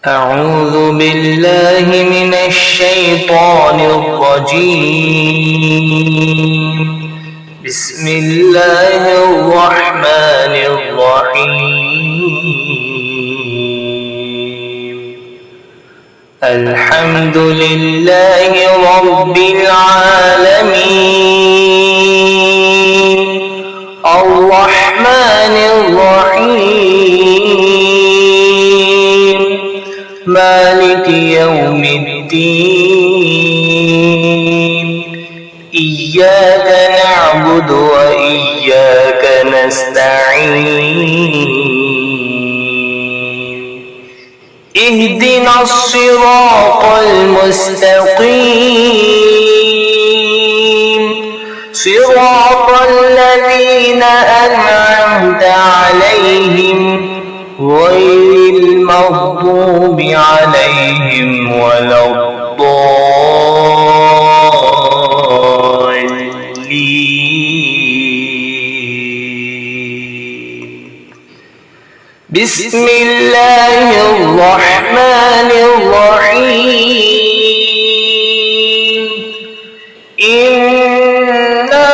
أعوذ بالله من الشيطان الرجيم. بسم الله الرحمن الرحيم. الحمد لله رب العالمين الرحمن الرحيم مالك يوم الدين. إياك نعبد وإياك نستعين. اهدنا الصراط المستقيم صراط الذين أنعمت عليهم غير المغضوب عليهم ولا الضالين. بسم الله الرحمن الرحيم. إنا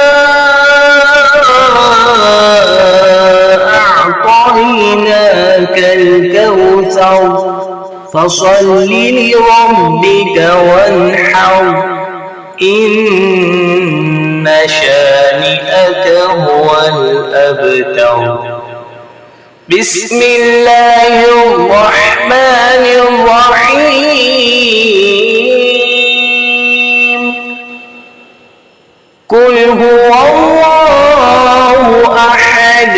أعطيناك الكوثر فصل لربك وانحر إن شانئك هو الأبتر. بسم الله الرحمن الرحيم. قل هو الله أحد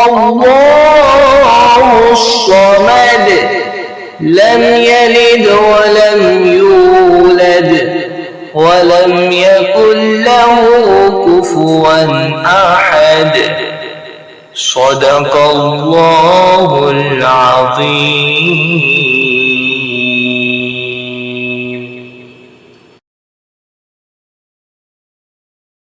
الله الصمد لم يلد ولم يولد ولم يكن له كفوا أحد. صدق الله العظيم.